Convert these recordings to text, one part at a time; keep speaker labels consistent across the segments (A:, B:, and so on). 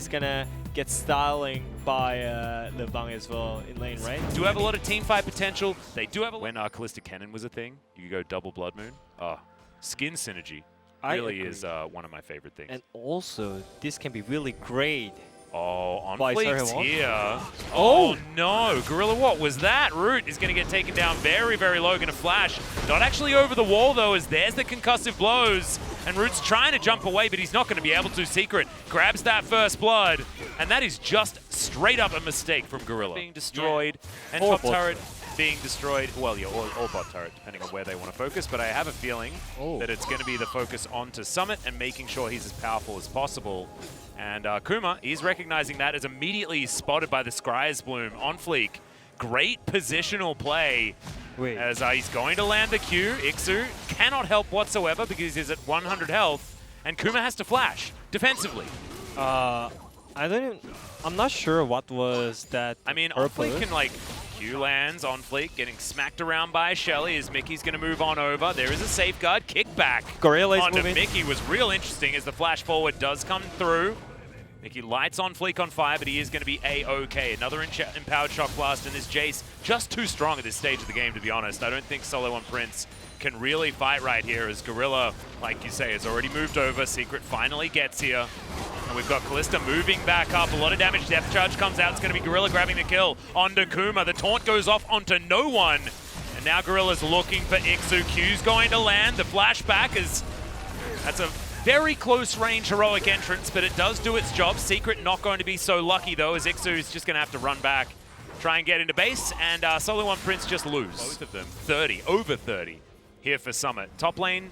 A: is gonna get styling by Levang as well in lane, right?
B: Do have a lot of team fight potential. They do have when Callisto Cannon was a thing. You could go double Blood Moon. Skin synergy really is one of my favorite things.
A: And also, this can be really great.
B: Oh, on
A: By
B: fleeks
A: Sarah
B: here. Oh no, Gorilla, what was that? Root is going to get taken down very, very low, going to flash. Not actually over the wall though, as there's the concussive blows. And Root's trying to jump away, but he's not going to be able to. Secret grabs that first blood, and that is just straight up a mistake from Gorilla. Being destroyed, and top turret being destroyed. Well, yeah, or bot turret, depending on where they want to focus, but I have a feeling that it's going to be the focus onto Summit and making sure he's as powerful as possible. And Kuma, he's recognizing that as immediately spotted by the Scry's Bloom on fleek. Great positional play as he's going to land the Q. Ixu cannot help whatsoever because he's at 100 health, and Kuma has to flash defensively.
A: I'm not sure what was that.
B: I mean, on fleek can like Q lands on fleek, getting smacked around by Shelly as Mickey's going to move on over. There is a safeguard kickback onto Mickey was real interesting as the flash forward does come through. Mickey lights on fleek on fire, but he is going to be A-OK. Another empowered shock blast, and this Jace just too strong at this stage of the game, to be honest. I don't think Solo on Prince can really fight right here as Gorilla, like you say, has already moved over. Secret finally gets here. And we've got Callisto moving back up. A lot of damage. Depth charge comes out. It's going to be Gorilla grabbing the kill onto Kuma. The taunt goes off onto no one. And now Gorilla's looking for Ixu. Q's going to land. The flashback is... That's a very close range heroic entrance, but it does do its job. Secret not going to be so lucky, though, as Ixu is just going to have to run back, try and get into base, and Solo One Prince just lose. Both of them 30, over 30 here for Summit. Top lane,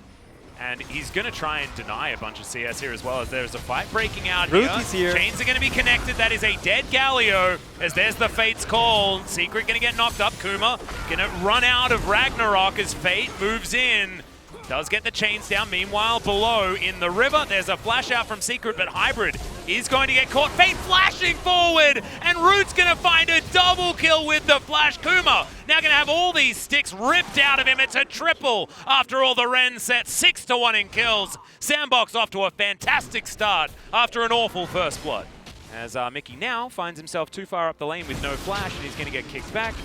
B: and he's going to try and deny a bunch of CS here as well, as there's a fight breaking out here. Chains are going to be connected. That is a dead Galio, as there's the Fate's call. Secret going to get knocked up. Kuma going to run out of Ragnarok as Fate moves in. Does get the chains down. Meanwhile, below in the river, there's a flash out from Secret, but Hybrid is going to get caught. Fate flashing forward, and Root's going to find a double kill with the flash. Kuma now going to have all these sticks ripped out of him. It's a triple after all the Ren set. 6-1 in kills. Sandbox off to a fantastic start after an awful first blood. As Mickey now finds himself too far up the lane with no flash, and he's going to get kicked back.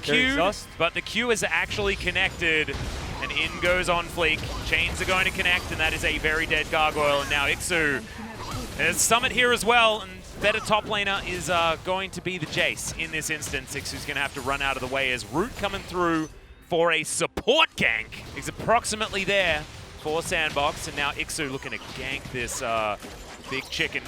B: Queued, but the Q is actually connected. And in goes on fleek. Chains are going to connect, and that is a very dead Gargoyle. And now Ixu. There's Summit here as well, and better top laner is going to be the Jace in this instance. Ixu's going to have to run out of the way as Root coming through for a support gank. He's approximately there for Sandbox, and now Ixu looking to gank this big chicken.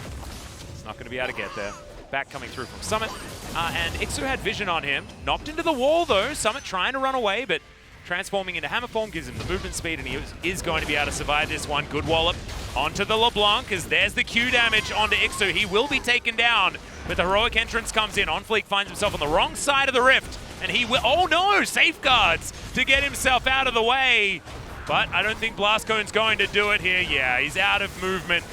B: He's not going to be able to get there. Back coming through from Summit, and Ixu had vision on him. Knocked into the wall though. Summit trying to run away, but transforming into Hammer Form gives him the movement speed, and he is going to be able to survive this one. Good wallop onto the LeBlanc, as there's the Q damage onto Ixu. He will be taken down, but the heroic entrance comes in. On fleek finds himself on the wrong side of the rift, and he will, oh no, safeguards to get himself out of the way. But I don't think Blastcone's going to do it here. Yeah, he's out of movement.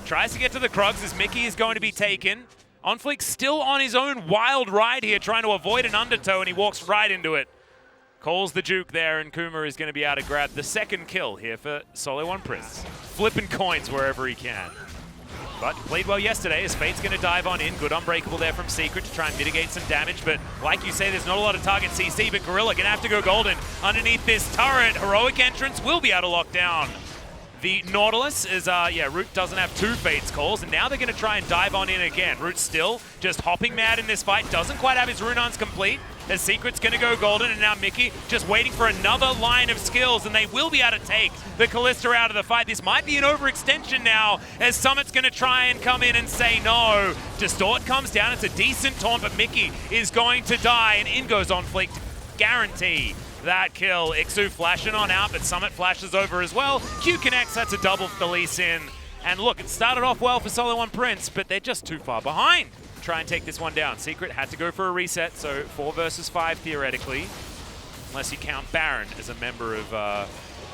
B: Tries to get to the Krugs as Mickey is going to be taken. On fleek still on his own wild ride here, trying to avoid an undertow, and he walks right into it. Calls the juke there, and Kuma is going to be able to grab the second kill here for Solo One Prince. Flipping coins wherever he can. But played well yesterday as Fate's going to dive on in. Good unbreakable there from Secret to try and mitigate some damage. But like you say, there's not a lot of target CC, but Gorilla going to have to go golden underneath this turret. Heroic entrance will be able to lock down the Nautilus. Is Root doesn't have two Fate's calls, and now they're going to try and dive on in again. Root still just hopping mad in this fight. Doesn't quite have his Runeons complete. As Secret's going to go golden, and now Mickey just waiting for another line of skills, and they will be able to take the Callisto out of the fight. This might be an overextension now, as Summit's going to try and come in and say no. Distort comes down. It's a decent taunt, but Mickey is going to die, and in goes on fleek to guarantee that kill. Ixu flashing on out, but Summit flashes over as well. Q connects. That's a double for the Lee Sin. And look, it started off well for Solo One Prince, but they're just too far behind. Try and take this one down. Secret had to go for a reset, so 4 versus 5 theoretically, unless you count Baron as a member of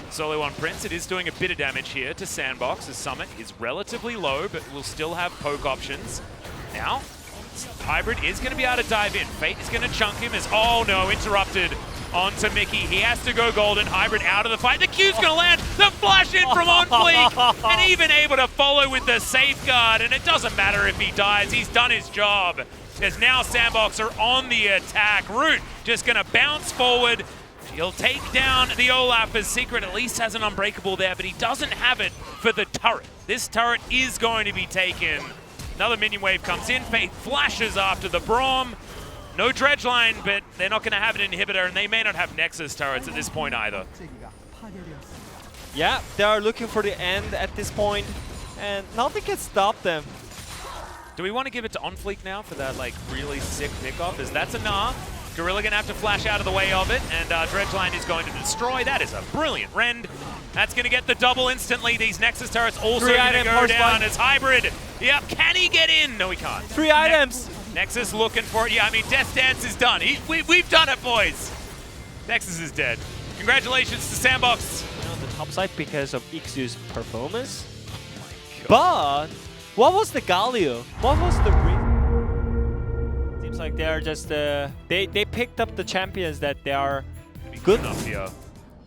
B: Solo One Prince. It is doing a bit of damage here to Sandbox, as Summit is relatively low, but will still have poke options. Now, Hybrid is going to be able to dive in. Fate is going to chunk him as, oh no, interrupted onto Mickey. He has to go golden. Hybrid out of the fight. The Q's going to land. The flash in from on fleek. And even able to follow with the safeguard. And it doesn't matter if he dies. He's done his job. As now Sandbox are on the attack. Root just going to bounce forward. He'll take down the Olaf as Secret at least has an unbreakable there, but he doesn't have it for the turret. This turret is going to be taken. Another minion wave comes in. Fate flashes after the Braum. No dredge line, but they're not going to have an inhibitor, and they may not have Nexus turrets at this point either.
A: Yeah, they are looking for the end at this point, and nothing can stop them.
B: Do we want to give it to OnFleek now for that like really sick pickoff? As that's a nah. Gorilla gonna have to flash out of the way of it, and Dredgeline is going to destroy. That is a brilliant rend. That's gonna get the double instantly. These Nexus turrets also gonna go down as Hybrid. Yep, can he get in? No, he can't.
A: 3 items.
B: Nexus looking for it. Yeah, I mean, Death Dance is done. We've done it, boys. Nexus is dead. Congratulations to Sandbox.
A: On the top side because of Ixu's performance. But what was the Galio? What was the Seems like they are just they picked up the champions that they are good
B: enough here.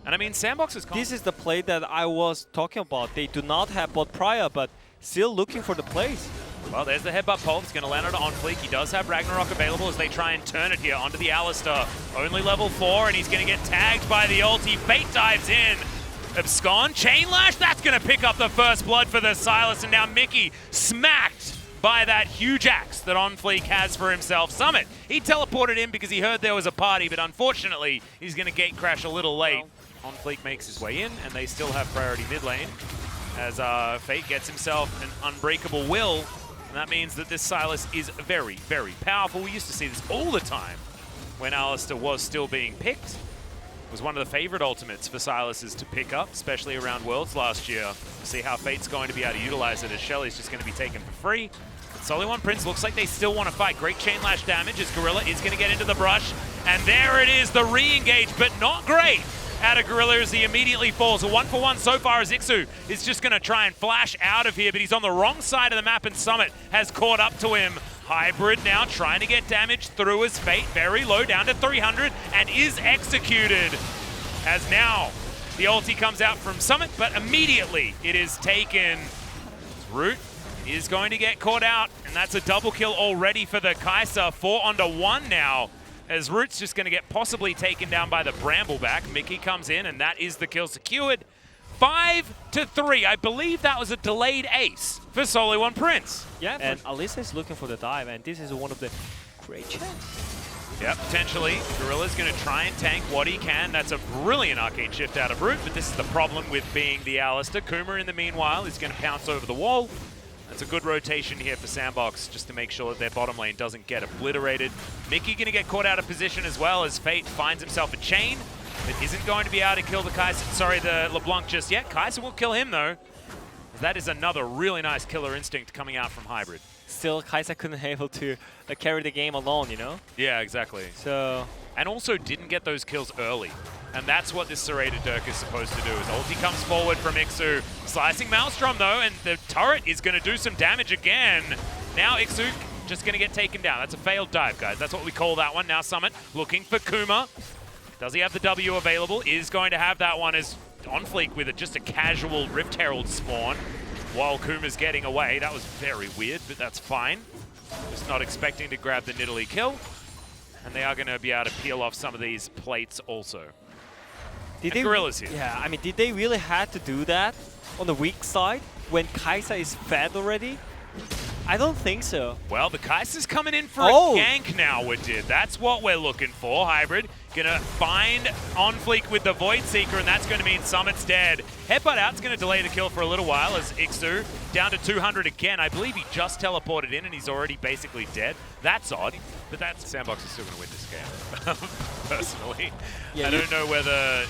B: And I mean, Sandbox is
A: this is the play that I was talking about. They do not have bot prior, but still looking for the plays.
B: Well, there's the headbutt pulse. He's going to land on fleek. He does have Ragnarok available as they try and turn it here onto the Alistar. Only level 4, and he's going to get tagged by the ulti. Fate dives in. Abscond, Chain Lash, that's going to pick up the first blood for the Silas, and now Mickey smacked by that huge axe that OnFleek has for himself. Summit, he teleported in because he heard there was a party, but unfortunately, he's going to gate crash a little late. OnFleek makes his way in, and they still have priority mid lane as Fate gets himself an unbreakable will, and that means that this Silas is very, very powerful. We used to see this all the time when Alistar was still being picked. It was one of the favorite ultimates for Silas's to pick up, especially around Worlds last year. We'll see how Fate's going to be able to utilize it as Shelly's just going to be taken for free. But Soliwan Prince looks like they still want to fight. Great chain lash damage as Gorilla is going to get into the brush. And there it is, the re-engage, but not great out of Gorilla as he immediately falls. A 1-for-1 so far as Ixu is just going to try and flash out of here, but he's on the wrong side of the map and Summit has caught up to him. Hybrid now trying to get damage through his Fate, very low, down to 300, and is executed. As now the ulti comes out from Summit, but immediately it is taken. Root is going to get caught out, and that's a double kill already for the Kai'Sa. 4-on-1 now, as Root's just going to get possibly taken down by the Brambleback. Mickey comes in, and that is the kill secured. 5-3. I believe that was a delayed ace for Soliwan Prince.
A: Yeah, and Alyssa is looking for the dive, and this is one of the great chances.
B: Yeah, potentially. Gorilla's going to try and tank what he can. That's a brilliant arcane shift out of Root, but this is the problem with being the Alistar. Kuma, in the meanwhile, is going to pounce over the wall. That's a good rotation here for Sandbox, just to make sure that their bottom lane doesn't get obliterated. Mickey going to get caught out of position as well as Fate finds himself a chain. That isn't going to be able to kill the the LeBlanc just yet. Kai'Sa will kill him though. That is another really nice killer instinct coming out from Hybrid.
A: Still, Kai'Sa couldn't be able to carry the game alone, you know?
B: Yeah, exactly.
A: So,
B: and also didn't get those kills early. And that's what this Serrated Dirk is supposed to do. As ulti comes forward from Ixu. Slicing Maelstrom though, and the turret is going to do some damage again. Now Ixu just going to get taken down. That's a failed dive, guys. That's what we call that one. Now Summit looking for Kuma. Does he have the W available? Is going to have that one as OnFleek with just a casual Rift Herald spawn while Kuma's getting away. That was very weird, but that's fine. Just not expecting to grab the Nidalee kill. And they are going to be able to peel off some of these plates also. Gorilla's here.
A: Yeah, I mean, did they really have to do that on the weak side when Kai'Sa is fed already? I don't think so.
B: Well, the Kai'Sa's coming in for a gank now, That's what we're looking for. Hybrid gonna find OnFleek with the Void Seeker, and that's gonna mean Summit's dead. Headbutt out's gonna delay the kill for a little while as Ixu down to 200 again. I believe he just teleported in and he's already basically dead. That's odd, but that's Sandbox is still gonna win this game, personally. Yeah, I don't know whether,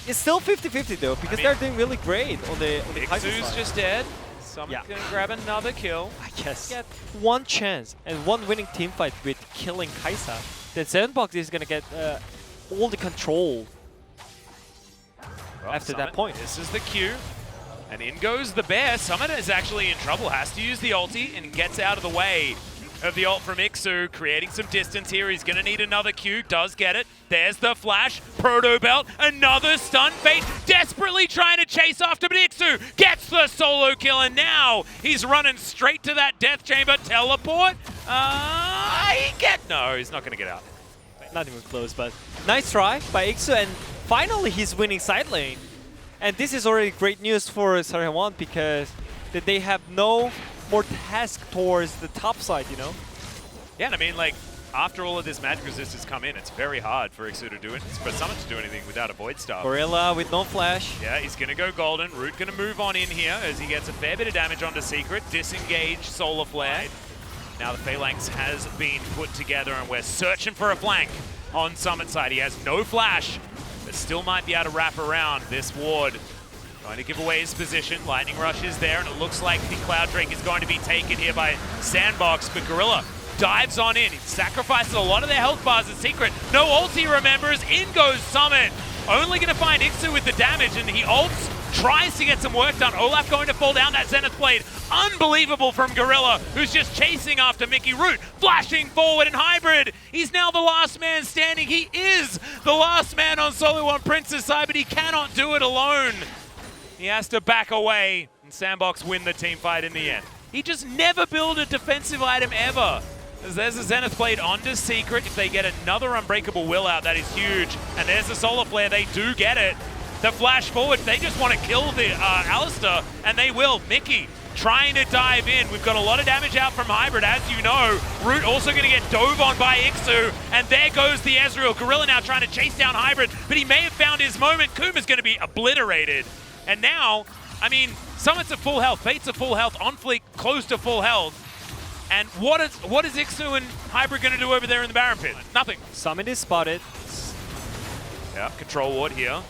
A: It's still 50-50 though, because they're doing really great on the Kai'Sa side.
B: Ixu's just dead. Summit's gonna grab another kill.
A: I guess get one chance and one winning team fight with killing Kai'Sa. Then Sandbox is gonna get all the control after
B: Summit,
A: that point.
B: This is the Q. And in goes the bear. Summit is actually in trouble. Has to use the ulti and gets out of the way. of the ult from Ixu, creating some distance here. He's going to need another Q, does get it. There's the flash, Proto Belt, another stun. Fate desperately trying to chase after, but Ixu gets the solo kill, and now he's running straight to that death chamber. Teleport? No, he's not going to get out.
A: Not even close, but nice try by Ixu, and finally he's winning side lane. And this is already great news for Sarah because they have no more task towards the top side, you know?
B: Yeah, and I mean, like, after all of this magic resist has come in, it's very hard for Ixu to do it, for Summit to do anything without a Void Staff.
A: Gorilla with no flash.
B: Yeah, he's going to go golden. Root going to move on in here as he gets a fair bit of damage onto Secret. Disengage, Solar Flare. Now the Phalanx has been put together and we're searching for a flank on Summit side. He has no flash, but still might be able to wrap around this ward. Going to give away his position. Lightning Rush is there, and it looks like the Cloud Drake is going to be taken here by Sandbox, but Gorilla dives on in. He sacrifices a lot of their health bars in Secret. No ulti, remembers. In goes Summit. Only going to find Ixu with the damage, and he ults, tries to get some work done. Olaf going to fall down that Zenith Blade. Unbelievable from Gorilla, who's just chasing after Mickey. Root flashing forward in Hybrid. He's now the last man standing. He is the last man on Solo One Prince's side, but he cannot do it alone. He has to back away, and Sandbox win the team fight in the end. He just never built a defensive item ever. As there's a Zenith Blade onto Secret. If they get another Unbreakable Will out, that is huge. And there's the Solar Flare. They do get it. The flash forward, they just want to kill the Alistar, and they will. Mickey trying to dive in. We've got a lot of damage out from Hybrid, as you know. Root also going to get dove on by Ixu, and there goes the Ezreal. Gorilla now trying to chase down Hybrid, but he may have found his moment. Kuma's going to be obliterated. And now, I mean, Summit's at full health, Fate's at full health, On Fleek close to full health. And what is Ixu and Hybrid going to do over there in the Baron Pit? Nothing.
A: Summit is spotted.
B: Yeah, control ward here.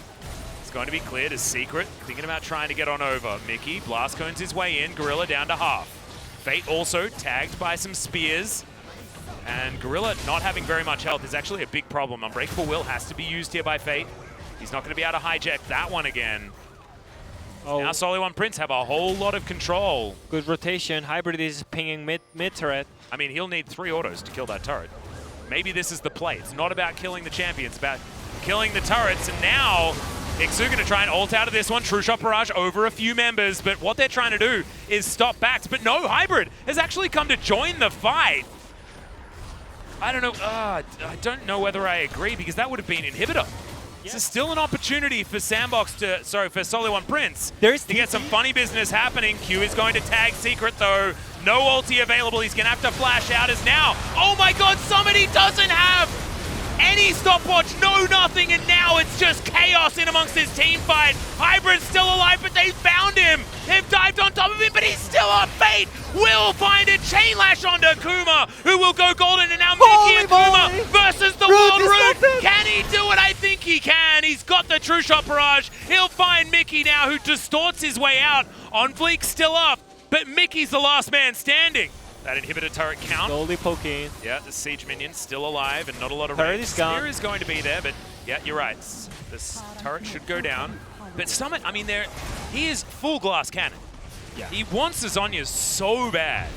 B: It's going to be cleared as Secret, thinking about trying to get on over. Mickey, Blast Cones his way in, Gorilla down to half. Fate also tagged by some spears. And Gorilla not having very much health is actually a big problem. Unbreakable Will has to be used here by Fate. He's not going to be able to hijack that one again.
A: Oh.
B: Now Solo One Prince have a whole lot of control.
A: Good rotation. Hybrid is pinging mid turret.
B: I mean, he'll need 3 autos to kill that turret. Maybe this is the play. It's not about killing the champion, it's about killing the turrets. And now Ixu going to try and ult out of this one. True Shot Barrage over a few members, but what they're trying to do is stop backs. But no, Hybrid has actually come to join the fight. I don't know. I don't know whether I agree, because that would have been inhibitor. This is still an opportunity for for Solo One Prince to get some funny business happening. Q is going to tag Secret though. No ulti available. He's going to have to flash out as now. Oh my god, somebody doesn't have any stopwatch, no nothing, and now it's just chaos in amongst his team fight. Hybrid's still alive, but they found him. They've dived on top of him, but he's still on. Fate will find a chain lash onto Kuma, who will go golden, and now Mickey and Kuma versus the World Root. Can he do it? I think he can. He's got the True Shot Barrage. He'll find Mickey now, who distorts his way out. On Fleek still up, but Mickey's the last man standing. That inhibitor turret count.
A: Slowly poking.
B: Yeah, the siege minion still alive and not a lot of
A: range.
B: Spear is going to be there, but yeah, you're right. This turret should go down. But Summit, I mean, he is full glass cannon. Yeah. He wants the Zhonya's so bad.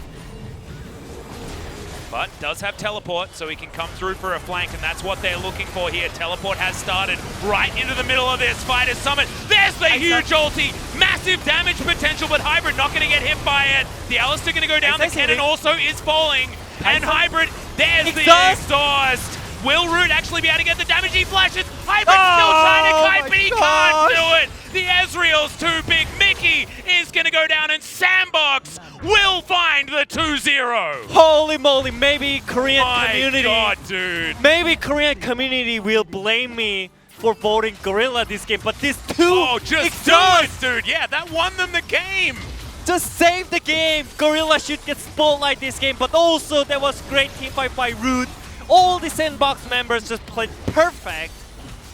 B: But does have teleport, so he can come through for a flank, and that's what they're looking for here. Teleport has started right into the middle of this fight as Summit. There's the huge ulti. Massive damage potential, but Hybrid not going to get hit by it. The Alistar going to go down. The cannon also is falling. And Hybrid, there's the exhaust. Will Root actually be able to get the damage? He flashes. Hybrid still trying to kite, but he can't do it. The Ezreal's too big. Mickey is going to go down, and Sandbox will find the 2-0.
A: Holy moly, maybe Korean community.
B: My God, dude.
A: Maybe Korean community will blame me for voting Gorilla this game, but this too.
B: Oh, just do it, dude. Yeah, that won them the game.
A: Just save the game. Gorilla should get spotlight this game, but also there was great teamfight by Root. All the Sandbox members just played perfect,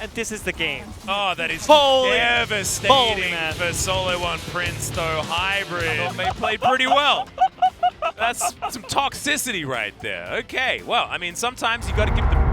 A: and this is the game.
B: Oh, that is devastating for Solo One Prince, though. Hybrid, they played pretty well. That's some toxicity right there. Okay, well, I mean, sometimes you got to give them